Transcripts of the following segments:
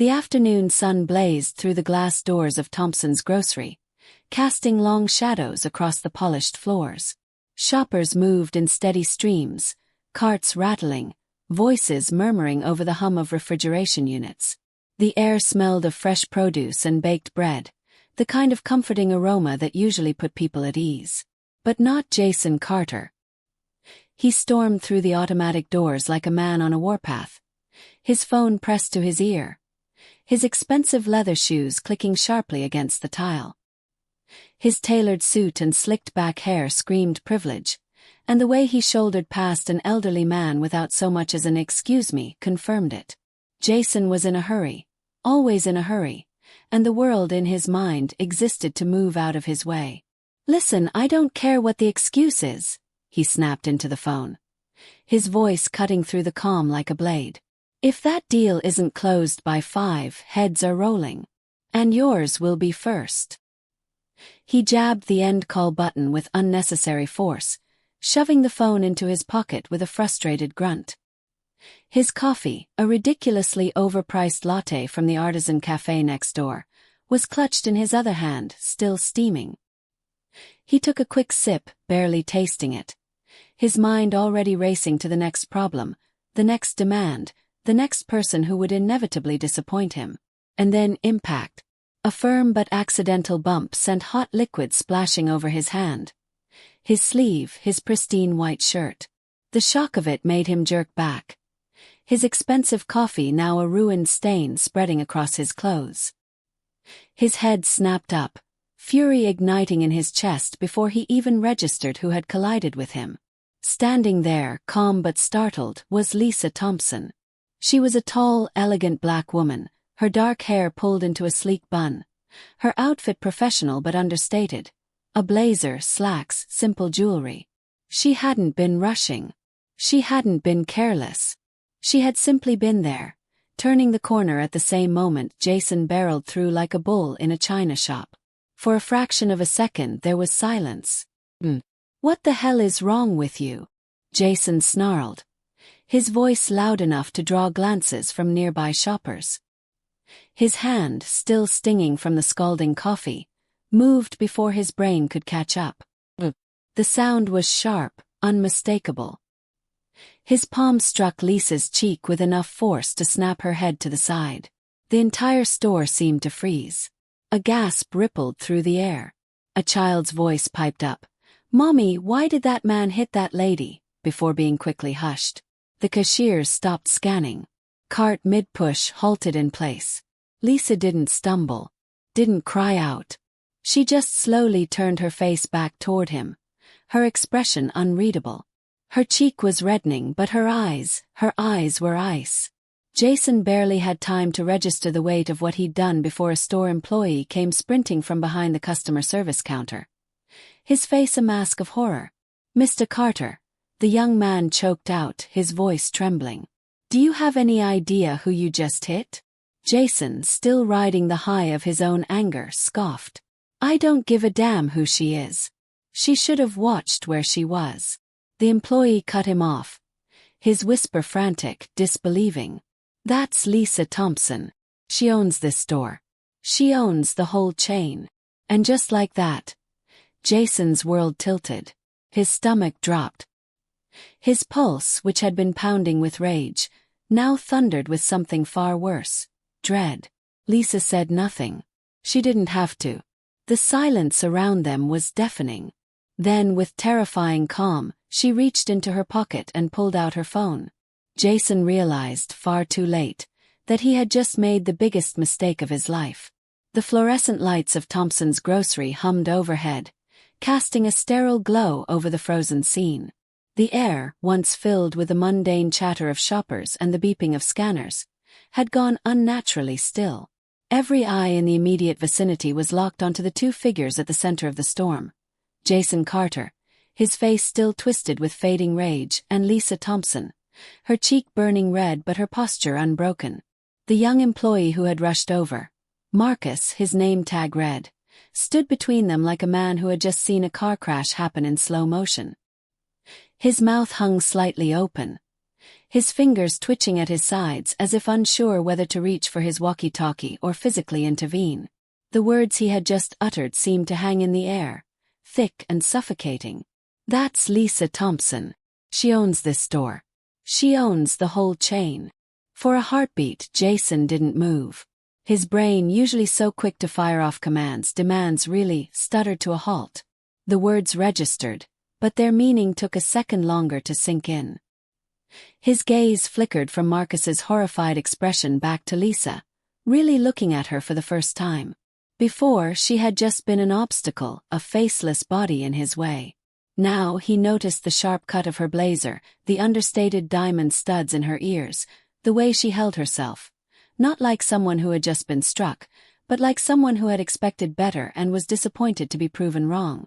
The afternoon sun blazed through the glass doors of Thompson's grocery, casting long shadows across the polished floors. Shoppers moved in steady streams, carts rattling, voices murmuring over the hum of refrigeration units. The air smelled of fresh produce and baked bread, the kind of comforting aroma that usually put people at ease. But not Jason Carter. He stormed through the automatic doors like a man on a warpath, his phone pressed to his ear, his expensive leather shoes clicking sharply against the tile. His tailored suit and slicked-back hair screamed privilege, and the way he shouldered past an elderly man without so much as an "excuse me" confirmed it. Jason was in a hurry, always in a hurry, and the world in his mind existed to move out of his way. "Listen, I don't care what the excuse is," he snapped into the phone, his voice cutting through the calm like a blade. "If that deal isn't closed by 5, heads are rolling. And yours will be first." He jabbed the end call button with unnecessary force, shoving the phone into his pocket with a frustrated grunt. His coffee, a ridiculously overpriced latte from the artisan cafe next door, was clutched in his other hand, still steaming. He took a quick sip, barely tasting it, his mind already racing to the next problem, the next demand, the next person who would inevitably disappoint him. And then impact. A firm but accidental bump sent hot liquid splashing over his hand. His sleeve, his pristine white shirt. The shock of it made him jerk back. His expensive coffee now a ruined stain spreading across his clothes. His head snapped up, fury igniting in his chest before he even registered who had collided with him. Standing there, calm but startled, was Lisa Thompson. She was a tall, elegant black woman, her dark hair pulled into a sleek bun, her outfit professional but understated, a blazer, slacks, simple jewelry. She hadn't been rushing. She hadn't been careless. She had simply been there, turning the corner at the same moment Jason barreled through like a bull in a china shop. For a fraction of a second there was silence. "What the hell is wrong with you?" Jason snarled, his voice loud enough to draw glances from nearby shoppers. His hand, still stinging from the scalding coffee, moved before his brain could catch up. The sound was sharp, unmistakable. His palm struck Lisa's cheek with enough force to snap her head to the side. The entire store seemed to freeze. A gasp rippled through the air. A child's voice piped up, "Mommy, why did that man hit that lady?" before being quickly hushed. The cashiers stopped scanning. Cart mid-push halted in place. Lisa didn't stumble, didn't cry out. She just slowly turned her face back toward him, her expression unreadable. Her cheek was reddening but her eyes were ice. Jason barely had time to register the weight of what he'd done before a store employee came sprinting from behind the customer service counter, his face a mask of horror. "Mr. Carter," the young man choked out, his voice trembling. "Do you have any idea who you just hit?" Jason, still riding the high of his own anger, scoffed. "I don't give a damn who she is. She should have watched where she was." The employee cut him off, his whisper frantic, disbelieving. "That's Lisa Thompson. She owns this store. She owns the whole chain." And just like that, Jason's world tilted. His stomach dropped. His pulse, which had been pounding with rage, now thundered with something far worse, dread. Lisa said nothing. She didn't have to. The silence around them was deafening. Then, with terrifying calm, she reached into her pocket and pulled out her phone. Jason realized, far too late, that he had just made the biggest mistake of his life. The fluorescent lights of Thompson's grocery hummed overhead, casting a sterile glow over the frozen scene. The air, once filled with the mundane chatter of shoppers and the beeping of scanners, had gone unnaturally still. Every eye in the immediate vicinity was locked onto the two figures at the center of the storm. Jason Carter, his face still twisted with fading rage, and Lisa Thompson, her cheek burning red but her posture unbroken. The young employee who had rushed over, Marcus, his name tag read, stood between them like a man who had just seen a car crash happen in slow motion. His mouth hung slightly open, his fingers twitching at his sides as if unsure whether to reach for his walkie-talkie or physically intervene. The words he had just uttered seemed to hang in the air, thick and suffocating. "That's Lisa Thompson. She owns this store. She owns the whole chain." For a heartbeat, Jason didn't move. His brain, usually so quick to fire off demands really stuttered to a halt. The words registered, but their meaning took a second longer to sink in. His gaze flickered from Marcus's horrified expression back to Lisa, really looking at her for the first time. Before, she had just been an obstacle, a faceless body in his way. Now he noticed the sharp cut of her blazer, the understated diamond studs in her ears, the way she held herself. Not like someone who had just been struck, but like someone who had expected better and was disappointed to be proven wrong.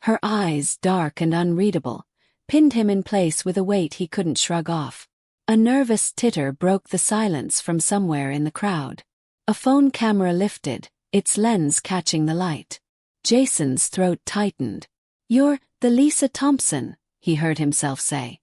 Her eyes, dark and unreadable, pinned him in place with a weight he couldn't shrug off. A nervous titter broke the silence from somewhere in the crowd. A phone camera lifted, its lens catching the light. Jason's throat tightened. "You're the Lisa Thompson," he heard himself say.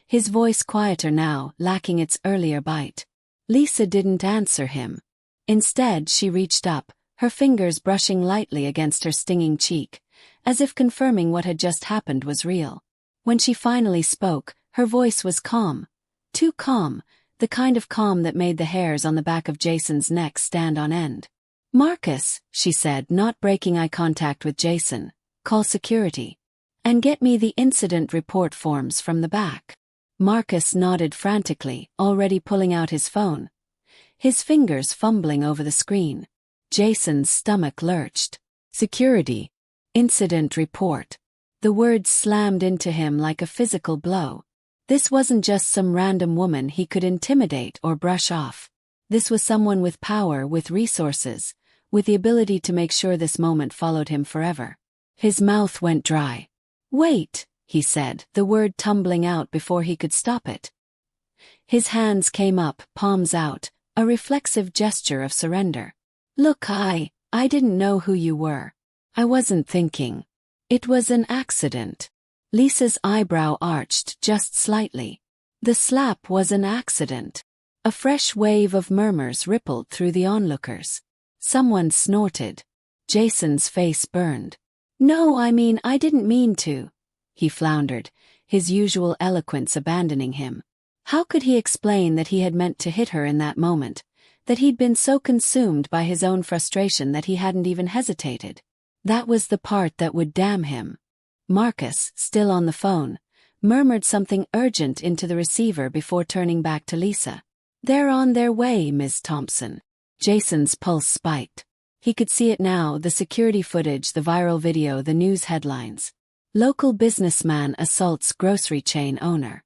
His voice quieter now, lacking its earlier bite. Lisa didn't answer him. Instead, she reached up, her fingers brushing lightly against her stinging cheek, as if confirming what had just happened was real. When she finally spoke, her voice was calm. Too calm, the kind of calm that made the hairs on the back of Jason's neck stand on end. "Marcus," she said, not breaking eye contact with Jason, "call security. And get me the incident report forms from the back." Marcus nodded frantically, already pulling out his phone, his fingers fumbling over the screen. Jason's stomach lurched. "Security. Incident report." The words slammed into him like a physical blow. This wasn't just some random woman he could intimidate or brush off. This was someone with power, with resources, with the ability to make sure this moment followed him forever. His mouth went dry. "Wait," he said, the word tumbling out before he could stop it. His hands came up, palms out, a reflexive gesture of surrender. "Look, I didn't know who you were. I wasn't thinking. It was an accident." Lisa's eyebrow arched just slightly. The slap was an accident. A fresh wave of murmurs rippled through the onlookers. Someone snorted. Jason's face burned. "No, I didn't mean to," he floundered, his usual eloquence abandoning him. How could he explain that he had meant to hit her in that moment, that he'd been so consumed by his own frustration that he hadn't even hesitated? That was the part that would damn him. Marcus, still on the phone, murmured something urgent into the receiver before turning back to Lisa. "They're on their way, Ms. Thompson." Jason's pulse spiked. He could see it now, the security footage, the viral video, the news headlines. Local businessman assaults grocery chain owner.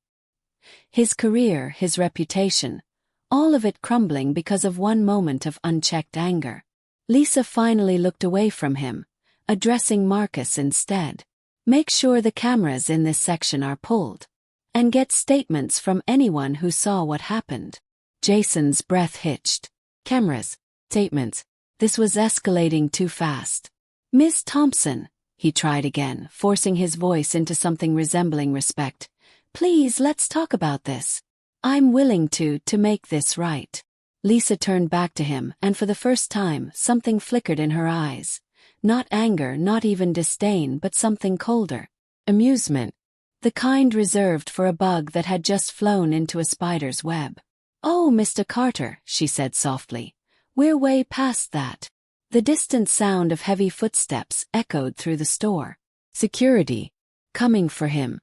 His career, his reputation, all of it crumbling because of one moment of unchecked anger. Lisa finally looked away from him, addressing Marcus instead. "Make sure the cameras in this section are pulled. And get statements from anyone who saw what happened." Jason's breath hitched. Cameras, statements. This was escalating too fast. "Ms. Thompson," he tried again, forcing his voice into something resembling respect. "Please, let's talk about this. I'm willing to make this right." Lisa turned back to him, and for the first time, something flickered in her eyes. Not anger, not even disdain, but something colder. Amusement. The kind reserved for a bug that had just flown into a spider's web. "Oh, Mr. Carter," she said softly. "We're way past that." The distant sound of heavy footsteps echoed through the store. Security. Coming for him.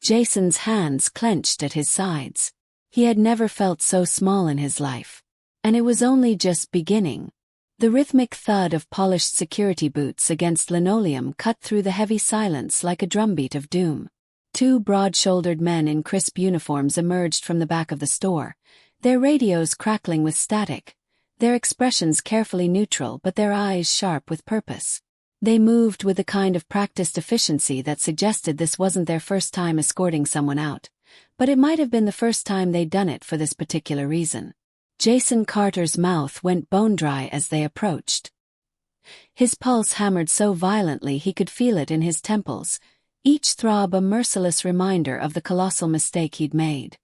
Jason's hands clenched at his sides. He had never felt so small in his life. And it was only just beginning. The rhythmic thud of polished security boots against linoleum cut through the heavy silence like a drumbeat of doom. Two broad-shouldered men in crisp uniforms emerged from the back of the store, their radios crackling with static, their expressions carefully neutral but their eyes sharp with purpose. They moved with a kind of practiced efficiency that suggested this wasn't their first time escorting someone out, but it might have been the first time they'd done it for this particular reason. Jason Carter's mouth went bone-dry as they approached. His pulse hammered so violently he could feel it in his temples, each throb a merciless reminder of the colossal mistake he'd made.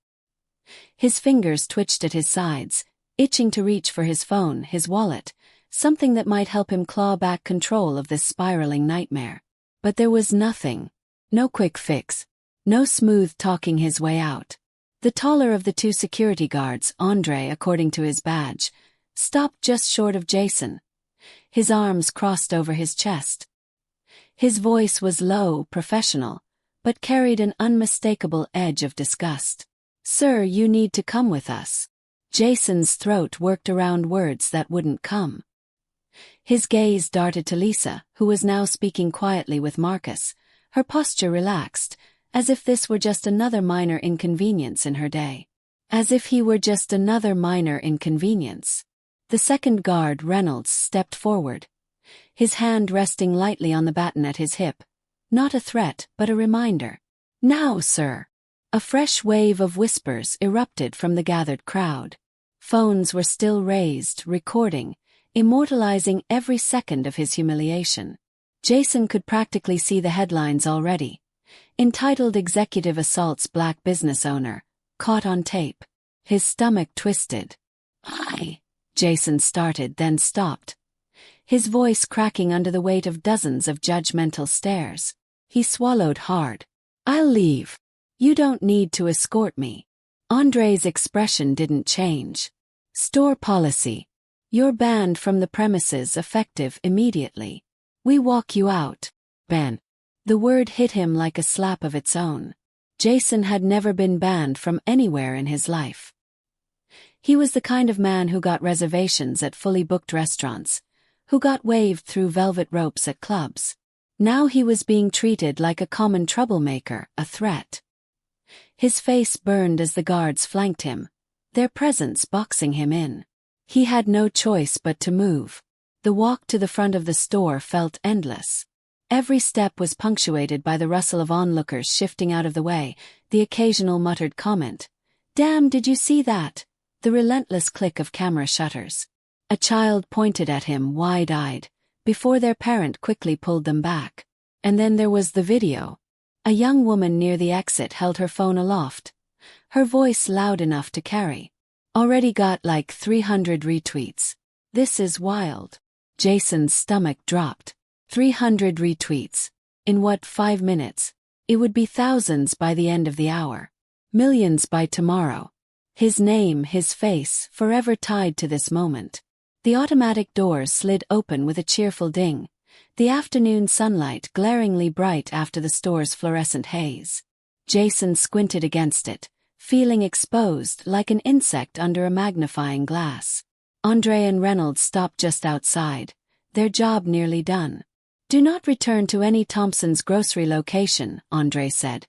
His fingers twitched at his sides, itching to reach for his phone, his wallet, something that might help him claw back control of this spiraling nightmare. But there was nothing. No quick fix. No smooth talking his way out. The taller of the two security guards, Andre according to his badge, stopped just short of Jason. His arms crossed over his chest. His voice was low, professional, but carried an unmistakable edge of disgust. "Sir, you need to come with us." Jason's throat worked around words that wouldn't come. His gaze darted to Lisa, who was now speaking quietly with Marcus, her posture relaxed, as if this were just another minor inconvenience in her day. As if he were just another minor inconvenience. The second guard, Reynolds, stepped forward, his hand resting lightly on the baton at his hip. Not a threat, but a reminder. "Now, sir." A fresh wave of whispers erupted from the gathered crowd. Phones were still raised, recording, immortalizing every second of his humiliation. Jason could practically see the headlines already. Entitled Executive Assaults Black Business Owner, Caught on Tape. His stomach twisted. "Hi," Jason started, then stopped, his voice cracking under the weight of dozens of judgmental stares. He swallowed hard. "I'll leave. You don't need to escort me." Andre's expression didn't change. "Store policy. You're banned from the premises effective immediately. We walk you out." "Ban." The word hit him like a slap of its own. Jason had never been banned from anywhere in his life. He was the kind of man who got reservations at fully booked restaurants, who got waved through velvet ropes at clubs. Now he was being treated like a common troublemaker, a threat. His face burned as the guards flanked him, their presence boxing him in. He had no choice but to move. The walk to the front of the store felt endless. Every step was punctuated by the rustle of onlookers shifting out of the way, the occasional muttered comment. "Damn, did you see that?" The relentless click of camera shutters. A child pointed at him wide-eyed, before their parent quickly pulled them back. And then there was the video. A young woman near the exit held her phone aloft, her voice loud enough to carry. "Already got like 300 retweets. This is wild." Jason's stomach dropped. 300 retweets. In what, 5 minutes? It would be thousands by the end of the hour. Millions by tomorrow. His name, his face, forever tied to this moment. The automatic doors slid open with a cheerful ding, the afternoon sunlight glaringly bright after the store's fluorescent haze. Jason squinted against it, feeling exposed like an insect under a magnifying glass. Andre and Reynolds stopped just outside, their job nearly done. "Do not return to any Thompson's grocery location," Andre said,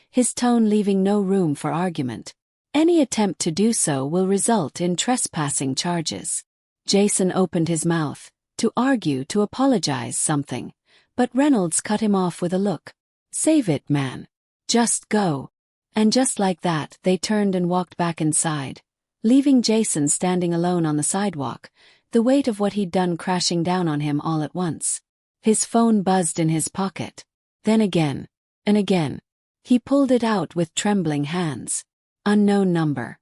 his tone leaving no room for argument. "Any attempt to do so will result in trespassing charges." Jason opened his mouth, to argue, to apologize, something, but Reynolds cut him off with a look. "Save it, man. Just go." And just like that, they turned and walked back inside, leaving Jason standing alone on the sidewalk, the weight of what he'd done crashing down on him all at once. His phone buzzed in his pocket. Then again. And again. He pulled it out with trembling hands. Unknown number.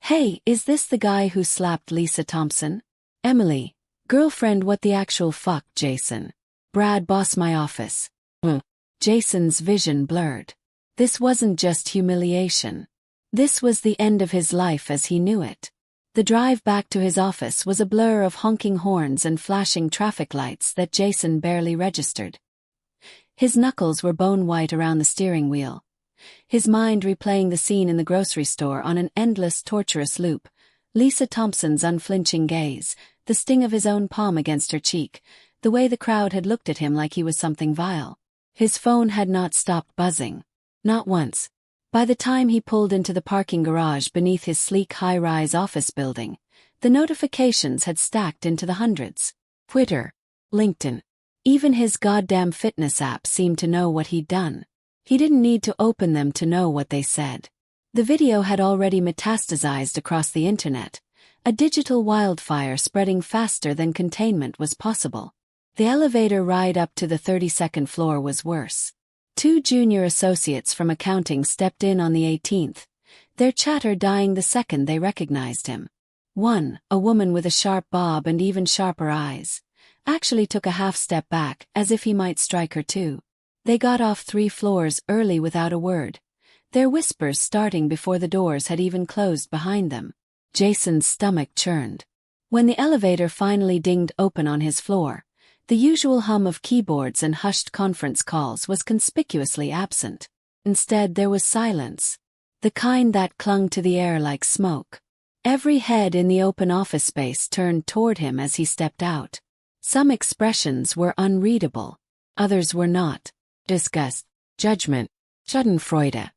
"Hey, is this the guy who slapped Lisa Thompson?" "Emily. Girlfriend, what the actual fuck, Jason?" "Brad, boss, my office." Jason's vision blurred. This wasn't just humiliation. This was the end of his life as he knew it. The drive back to his office was a blur of honking horns and flashing traffic lights that Jason barely registered. His knuckles were bone-white around the steering wheel, his mind replaying the scene in the grocery store on an endless, torturous loop. Lisa Thompson's unflinching gaze, the sting of his own palm against her cheek, the way the crowd had looked at him like he was something vile. His phone had not stopped buzzing. Not once. By the time he pulled into the parking garage beneath his sleek high-rise office building, the notifications had stacked into the hundreds. Twitter, LinkedIn, even his goddamn fitness app seemed to know what he'd done. He didn't need to open them to know what they said. The video had already metastasized across the internet, a digital wildfire spreading faster than containment was possible. The elevator ride up to the 32nd floor was worse. 2 junior associates from accounting stepped in on the 18th, their chatter dying the second they recognized him. One, a woman with a sharp bob and even sharper eyes, actually took a half step back as if he might strike her too. They got off 3 floors early without a word, their whispers starting before the doors had even closed behind them. Jason's stomach churned. When the elevator finally dinged open on his floor, the usual hum of keyboards and hushed conference calls was conspicuously absent. Instead there was silence, the kind that clung to the air like smoke. Every head in the open office space turned toward him as he stepped out. Some expressions were unreadable, others were not. Disgust, judgment, schadenfreude.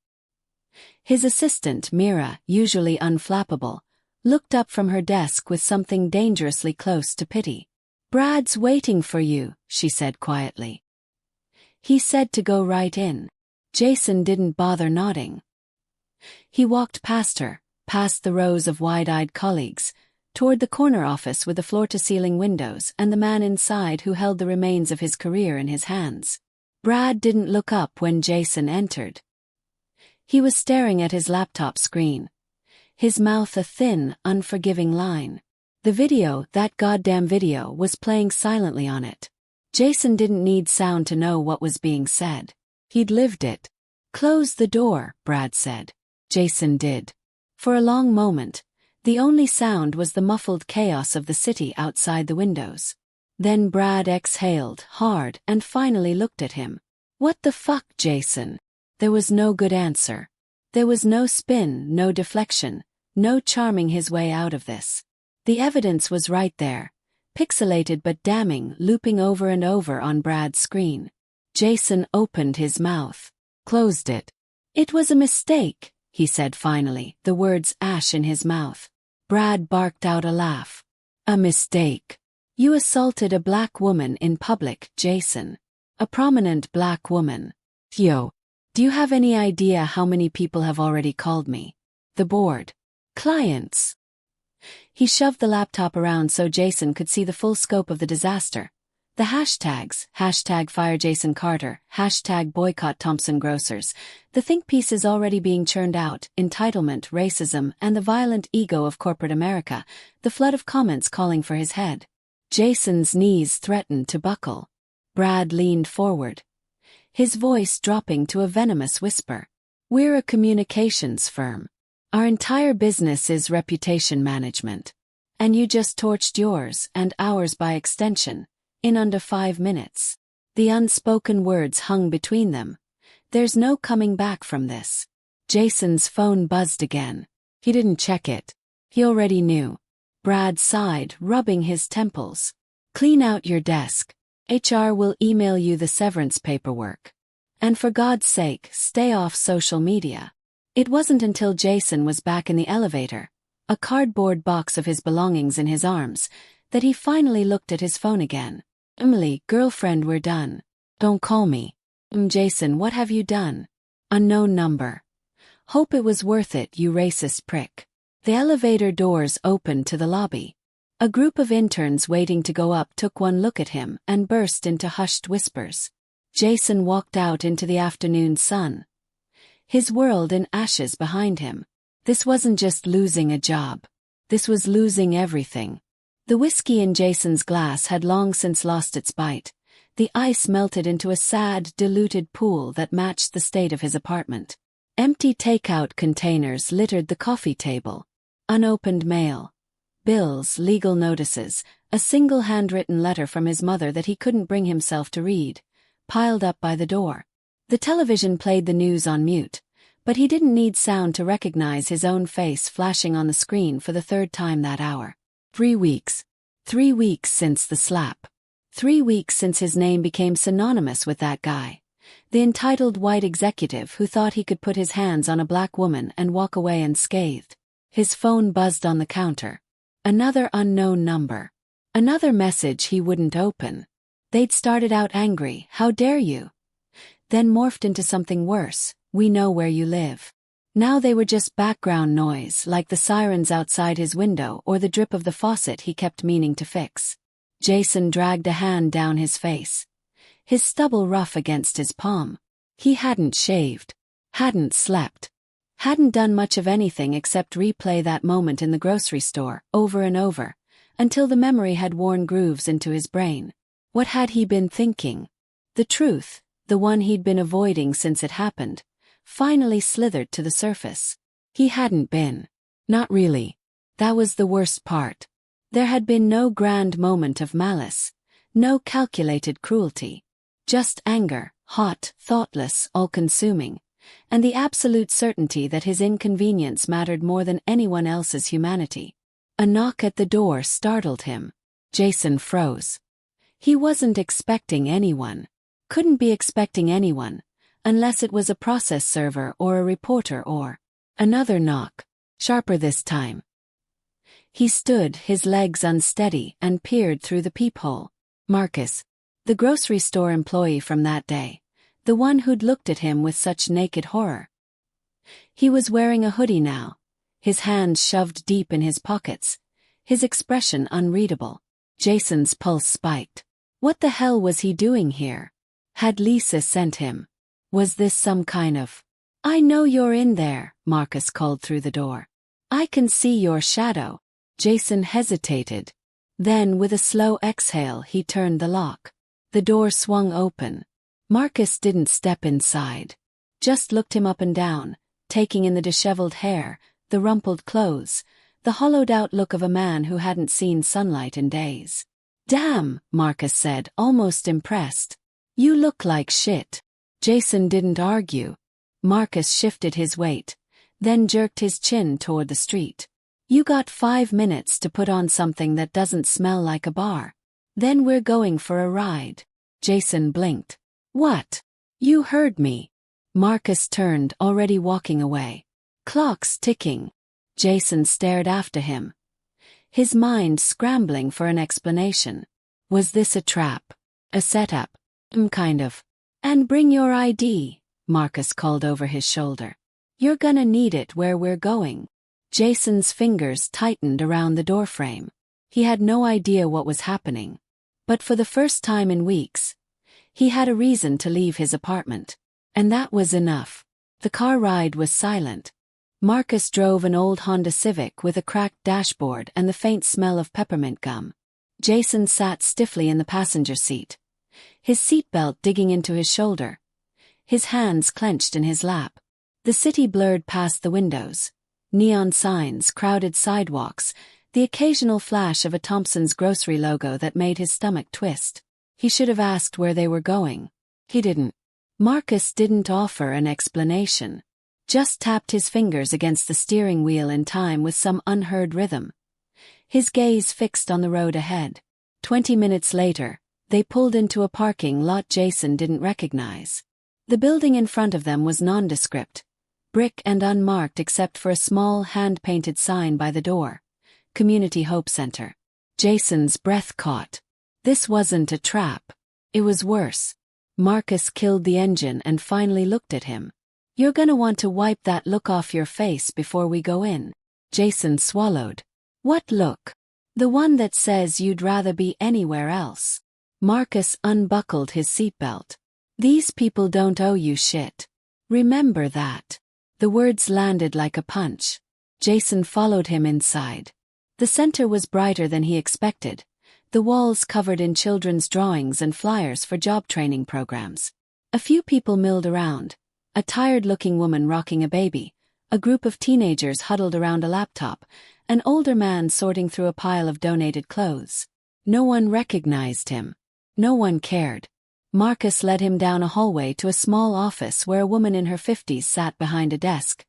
His assistant, Mira, usually unflappable, looked up from her desk with something dangerously close to pity. "Brad's waiting for you," she said quietly. He said to go right in. Jason didn't bother nodding. He walked past her, past the rows of wide-eyed colleagues, toward the corner office with the floor-to-ceiling windows and the man inside who held the remains of his career in his hands. Brad didn't look up when Jason entered. He was staring at his laptop screen, his mouth a thin, unforgiving line. The video, that goddamn video, was playing silently on it. Jason didn't need sound to know what was being said. He'd lived it. "Close the door," Brad said. Jason did. For a long moment, the only sound was the muffled chaos of the city outside the windows. Then Brad exhaled hard and finally looked at him. "What the fuck, Jason?" There was no good answer. There was no spin, no deflection, no charming his way out of this. The evidence was right there, pixelated but damning, looping over and over on Brad's screen. Jason opened his mouth, closed it. "It was a mistake," he said finally, the words ash in his mouth. Brad barked out a laugh. "A mistake? You assaulted a black woman in public, Jason. A prominent black woman. Yo, do you have any idea how many people have already called me? The board. Clients." He shoved the laptop around so Jason could see the full scope of the disaster. The hashtags, #FireJasonCarter, #BoycottThompsonGrocers, the think pieces already being churned out, entitlement, racism, and the violent ego of corporate America, the flood of comments calling for his head. Jason's knees threatened to buckle. Brad leaned forward, his voice dropping to a venomous whisper. "We're a communications firm. Our entire business is reputation management. And you just torched yours, and ours by extension, in under 5 minutes." The unspoken words hung between them. There's no coming back from this. Jason's phone buzzed again. He didn't check it. He already knew. Brad sighed, rubbing his temples. "Clean out your desk. HR will email you the severance paperwork. And for God's sake, stay off social media." It wasn't until Jason was back in the elevator, a cardboard box of his belongings in his arms, that he finally looked at his phone again. "Emily, girlfriend, we're done. Don't call me." "Jason, what have you done?" "Unknown number." "Hope it was worth it, you racist prick." The elevator doors opened to the lobby. A group of interns waiting to go up took one look at him and burst into hushed whispers. Jason walked out into the afternoon sun, his world in ashes behind him. This wasn't just losing a job. This was losing everything. The whiskey in Jason's glass had long since lost its bite. The ice melted into a sad, diluted pool that matched the state of his apartment. Empty takeout containers littered the coffee table. Unopened mail, bills, legal notices, a single handwritten letter from his mother that he couldn't bring himself to read, piled up by the door. The television played the news on mute, but he didn't need sound to recognize his own face flashing on the screen for the 3rd time that hour. 3 weeks. 3 weeks since the slap. 3 weeks since his name became synonymous with that guy. The entitled white executive who thought he could put his hands on a black woman and walk away unscathed. His phone buzzed on the counter. Another unknown number. Another message he wouldn't open. They'd started out angry, "How dare you?" Then morphed into something worse, "We know where you live." Now they were just background noise, like the sirens outside his window or the drip of the faucet he kept meaning to fix. Jason dragged a hand down his face, his stubble rough against his palm. He hadn't shaved, hadn't slept, Hadn't done much of anything except replay that moment in the grocery store, over and over, until the memory had worn grooves into his brain. What had he been thinking? The truth, the one he'd been avoiding since it happened, finally slithered to the surface. He hadn't been. Not really. That was the worst part. There had been no grand moment of malice, no calculated cruelty. Just anger, hot, thoughtless, all-consuming, and the absolute certainty that his inconvenience mattered more than anyone else's humanity. A knock at the door startled him. Jason froze. He wasn't expecting anyone. Couldn't be expecting anyone, unless it was a process server or a reporter or... Another knock, sharper this time. He stood, his legs unsteady, and peered through the peephole. Marcus, the grocery store employee from that day, the one who'd looked at him with such naked horror. He was wearing a hoodie now, his hands shoved deep in his pockets, his expression unreadable. Jason's pulse spiked. What the hell was he doing here? Had Lisa sent him? Was this some kind of... "I know you're in there," Marcus called through the door. "I can see your shadow." Jason hesitated. Then, with a slow exhale, he turned the lock. The door swung open. Marcus didn't step inside. Just looked him up and down, taking in the disheveled hair, the rumpled clothes, the hollowed-out look of a man who hadn't seen sunlight in days. "Damn," Marcus said, almost impressed. "You look like shit." Jason didn't argue. Marcus shifted his weight, then jerked his chin toward the street. "You got 5 minutes to put on something that doesn't smell like a bar. Then we're going for a ride." Jason blinked. "What?" "You heard me." Marcus turned, already walking away. "Clock's ticking." Jason stared after him, his mind scrambling for an explanation. Was this a trap? A setup? Kind of. "And bring your ID," Marcus called over his shoulder. "You're gonna need it where we're going." Jason's fingers tightened around the doorframe. He had no idea what was happening. But for the first time in weeks, he had a reason to leave his apartment. And that was enough. The car ride was silent. Marcus drove an old Honda Civic with a cracked dashboard and the faint smell of peppermint gum. Jason sat stiffly in the passenger seat, his seatbelt digging into his shoulder, his hands clenched in his lap. The city blurred past the windows. Neon signs, crowded sidewalks, the occasional flash of a Thompson's grocery logo that made his stomach twist. He should have asked where they were going. He didn't. Marcus didn't offer an explanation. Just tapped his fingers against the steering wheel in time with some unheard rhythm. His gaze fixed on the road ahead. 20 minutes later, they pulled into a parking lot Jason didn't recognize. The building in front of them was nondescript, brick and unmarked except for a small hand-painted sign by the door. Community Hope Center. Jason's breath caught. This wasn't a trap. It was worse. Marcus killed the engine and finally looked at him. "You're gonna want to wipe that look off your face before we go in." Jason swallowed. "What look?" "The one that says you'd rather be anywhere else." Marcus unbuckled his seatbelt. "These people don't owe you shit. Remember that." The words landed like a punch. Jason followed him inside. The center was brighter than he expected, the walls covered in children's drawings and flyers for job training programs. A few people milled around, a tired-looking woman rocking a baby, a group of teenagers huddled around a laptop, an older man sorting through a pile of donated clothes. No one recognized him. No one cared. Marcus led him down a hallway to a small office where a woman in her 50s sat behind a desk,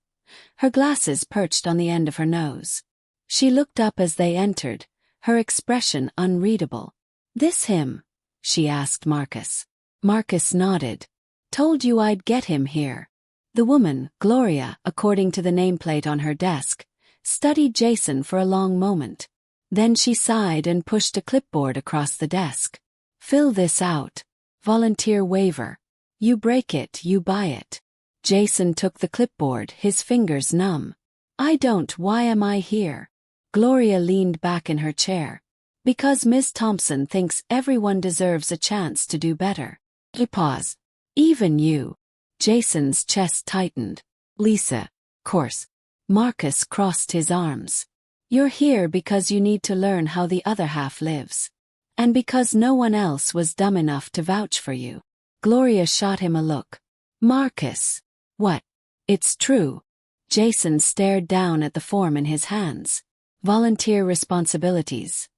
her glasses perched on the end of her nose. She looked up as they entered, her expression unreadable. "This him?" she asked Marcus. Marcus nodded. "Told you I'd get him here." The woman, Gloria, according to the nameplate on her desk, studied Jason for a long moment. Then she sighed and pushed a clipboard across the desk. "Fill this out. Volunteer waiver. You break it, you buy it." Jason took the clipboard, his fingers numb. "I don't. Why am I here?" Gloria leaned back in her chair. "Because Ms. Thompson thinks everyone deserves a chance to do better." He paused. "Even you." Jason's chest tightened. "Lisa. course. Marcus crossed his arms. You're here because you need to learn how the other half lives. And because no one else was dumb enough to vouch for you. Gloria shot him a look. Marcus. What? It's true. Jason stared down at the form in his hands. Volunteer responsibilities.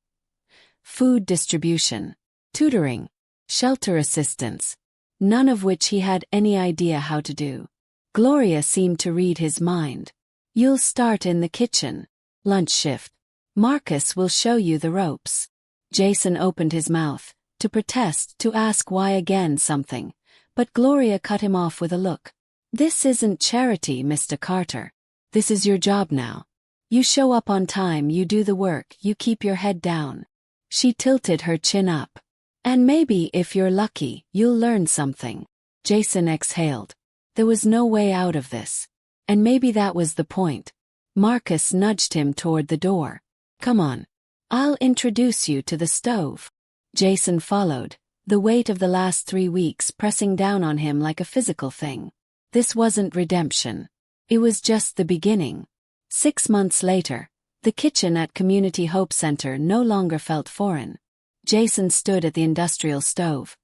Food distribution. Tutoring. Shelter assistance. None of which he had any idea how to do. Gloria seemed to read his mind. You'll start in the kitchen. Lunch shift. Marcus will show you the ropes. Jason opened his mouth, to protest, to ask why again something, but Gloria cut him off with a look. This isn't charity, Mr. Carter. This is your job now. You show up on time, you do the work, you keep your head down. She tilted her chin up. And maybe, if you're lucky, you'll learn something. Jason exhaled. There was no way out of this. And maybe that was the point. Marcus nudged him toward the door. Come on. I'll introduce you to the stove. Jason followed, the weight of the last 3 weeks pressing down on him like a physical thing. This wasn't redemption. It was just the beginning. 6 months later, the kitchen at Community Hope Center no longer felt foreign. Jason stood at the industrial stove.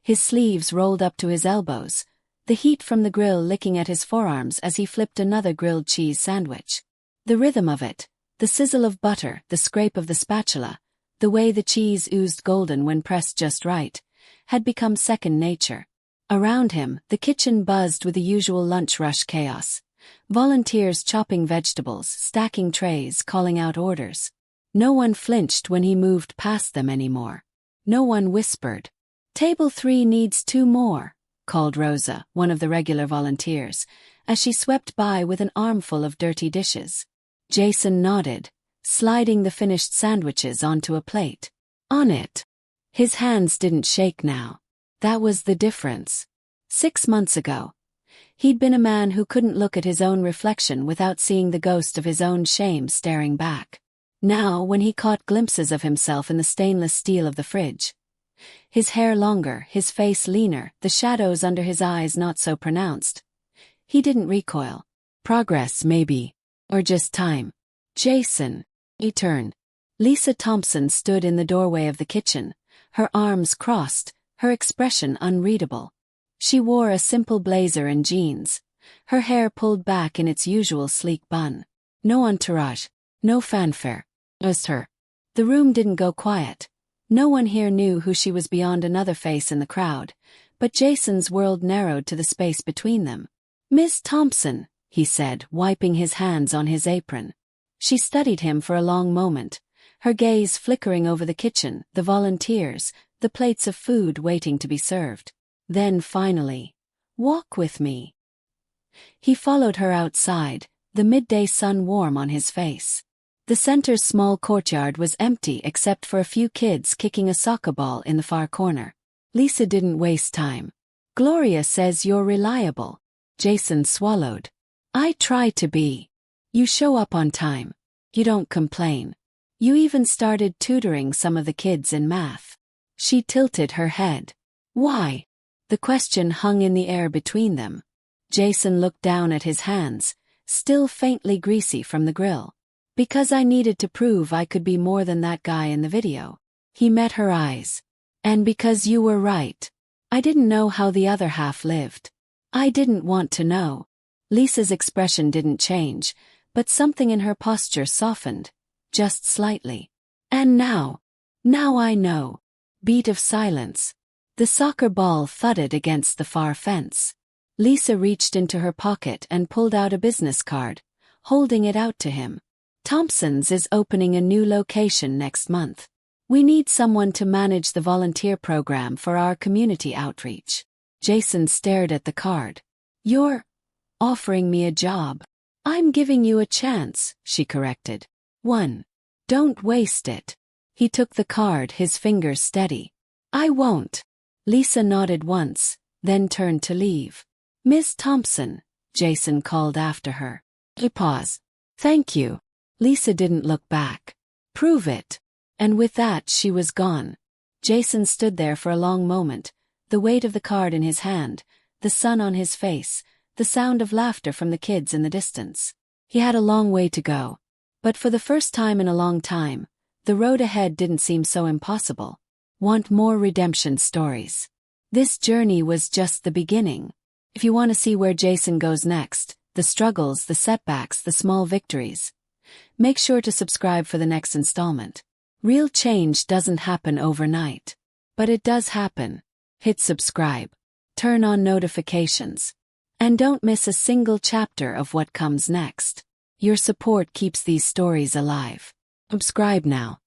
His sleeves rolled up to his elbows, the heat from the grill licking at his forearms as he flipped another grilled cheese sandwich. The rhythm of it, the sizzle of butter, the scrape of the spatula, the way the cheese oozed golden when pressed just right, had become second nature. Around him, the kitchen buzzed with the usual lunch rush chaos. Volunteers chopping vegetables, stacking trays, calling out orders. No one flinched when he moved past them anymore. No one whispered. Table 3 needs 2 more, called Rosa, one of the regular volunteers, as she swept by with an armful of dirty dishes. Jason nodded, sliding the finished sandwiches onto a plate. On it. His hands didn't shake now. That was the difference. 6 months ago, he'd been a man who couldn't look at his own reflection without seeing the ghost of his own shame staring back. Now, when he caught glimpses of himself in the stainless steel of the fridge, his hair longer, his face leaner, the shadows under his eyes not so pronounced, he didn't recoil. Progress, maybe. Or just time. Jason. He turned. Lisa Thompson stood in the doorway of the kitchen, her arms crossed, her expression unreadable. She wore a simple blazer and jeans, her hair pulled back in its usual sleek bun. No entourage, no fanfare. Just her. The room didn't go quiet. No one here knew who she was beyond another face in the crowd, but Jason's world narrowed to the space between them. Miss Thompson, he said, wiping his hands on his apron. She studied him for a long moment, her gaze flickering over the kitchen, the volunteers, the plates of food waiting to be served. Then finally, walk with me. He followed her outside, the midday sun warm on his face. The center's small courtyard was empty except for a few kids kicking a soccer ball in the far corner. Lisa didn't waste time. Gloria says you're reliable. Jason swallowed. I try to be. You show up on time. You don't complain. You even started tutoring some of the kids in math. She tilted her head. Why? The question hung in the air between them. Jason looked down at his hands, still faintly greasy from the grill. Because I needed to prove I could be more than that guy in the video. He met her eyes. And because you were right. I didn't know how the other half lived. I didn't want to know. Lisa's expression didn't change, but something in her posture softened, just slightly. And now I know. Beat of silence. The soccer ball thudded against the far fence. Lisa reached into her pocket and pulled out a business card, holding it out to him. Thompson's is opening a new location next month. We need someone to manage the volunteer program for our community outreach. Jason stared at the card. You're offering me a job. I'm giving you a chance, she corrected. One. Don't waste it. He took the card, his fingers steady. I won't. Lisa nodded once, then turned to leave. Miss Thompson, Jason called after her. He paused. Thank you. Lisa didn't look back. Prove it. And with that she was gone. Jason stood there for a long moment, the weight of the card in his hand, the sun on his face, the sound of laughter from the kids in the distance. He had a long way to go. But for the first time in a long time, the road ahead didn't seem so impossible. Want more redemption stories? This journey was just the beginning. If you want to see where Jason goes next, the struggles, the setbacks, the small victories, make sure to subscribe for the next installment. Real change doesn't happen overnight. But it does happen. Hit subscribe. Turn on notifications. And don't miss a single chapter of what comes next. Your support keeps these stories alive. Subscribe now.